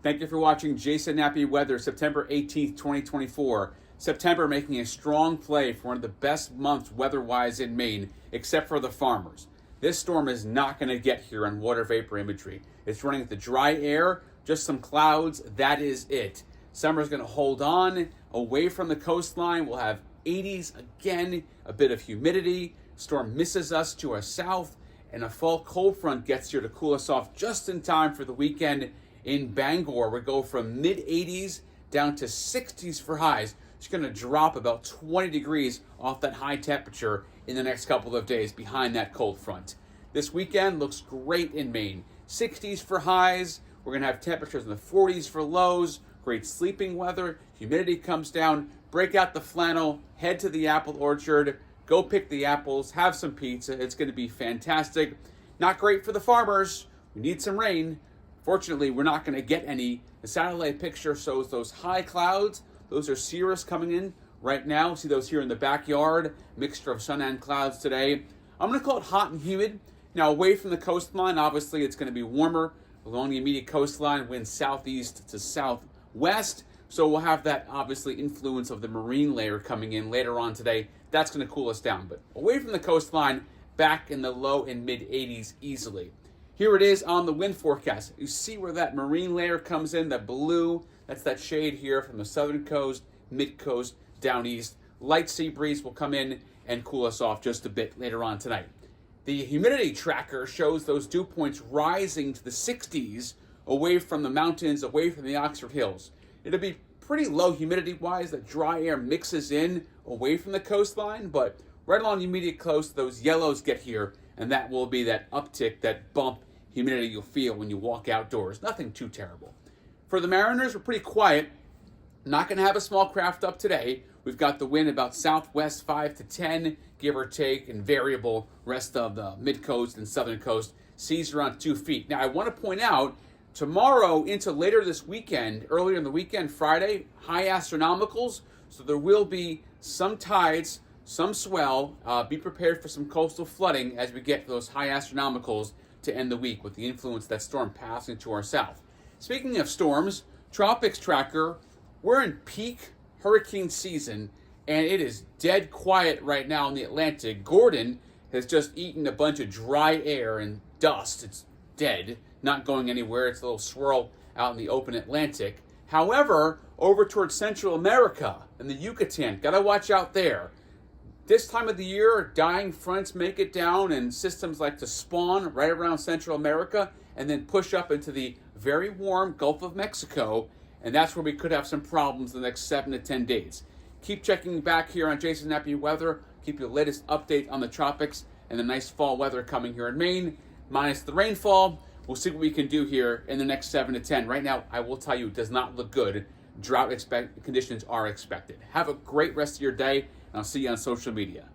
Thank you for watching Jason Nappy Weather, September 18th, 2024. September making a strong play for one of the best months weather-wise in Maine, except for the farmers. This storm is not going to get here on water vapor imagery. It's running with the dry air, just some clouds, that is it. Summer's going to hold on away from the coastline. We'll have 80s again, a bit of humidity. Storm misses us to our south, and a fall cold front gets here to cool us off just in time for the weekend in Bangor. We go from mid-80s down to 60s for highs. It's going to drop about 20 degrees off that high temperature in the next couple of days behind that cold front. This weekend looks great in Maine. 60s for highs. We're going to have temperatures in the 40s for lows. Great sleeping weather. Humidity comes down. Break out the flannel. Head to the apple orchard. Go pick the apples. Have some pizza. It's going to be fantastic. Not great for the farmers. We need some rain. Fortunately, we're not going to get any. The satellite picture shows those high clouds. Those are cirrus coming in right now. See those here in the backyard. Mixture of sun and clouds today. I'm going to call it hot and humid. Now, away from the coastline, obviously, it's going to be warmer. Along the immediate coastline, winds southeast to southwest. So we'll have that, obviously, influence of the marine layer coming in later on today. That's going to cool us down. But away from the coastline, back in the low and mid-80s easily. Here it is on the wind forecast. You see where that marine layer comes in, the blue. That's that shade here from the southern coast, mid-coast, down east. Light sea breeze will come in and cool us off just a bit later on tonight. The humidity tracker shows those dew points rising to the 60s away from the mountains, away from the Oxford Hills. It'll be pretty low humidity-wise. That dry air mixes in away from the coastline, but right along the immediate coast, those yellows get here, and that will be that uptick, that bump humidity you'll feel when you walk outdoors. Nothing too terrible. For the mariners, we're pretty quiet. Not going to have a small craft up today. We've got the wind about southwest 5 to 10, give or take, and variable rest of the mid-coast and southern coast. Seas around 2 feet. Now, I want to point out, tomorrow into later this weekend, earlier in the weekend, Friday, high astronomicals. So there will be some tides, some swell. Be prepared for some coastal flooding as we get those high astronomicals to end the week with the influence of that storm passing to our south. Speaking of storms, Tropics Tracker, we're in peak hurricane season, and it is dead quiet right now in the Atlantic. Gordon has just eaten a bunch of dry air and dust. It's dead, not going anywhere. It's a little swirl out in the open Atlantic. However, over towards Central America and the Yucatan, gotta watch out there. This time of the year, dying fronts make it down, and systems like to spawn right around Central America and then push up into the very warm Gulf of Mexico, and that's where we could have some problems in the next 7 to 10 days. Keep checking back here on Jason Nappy Weather. Keep your latest update on the tropics and the nice fall weather coming here in Maine, minus the rainfall. We'll see what we can do here in the next 7 to 10. Right now, I will tell you, it does not look good. Drought conditions are expected. Have a great rest of your day, and I'll see you on social media.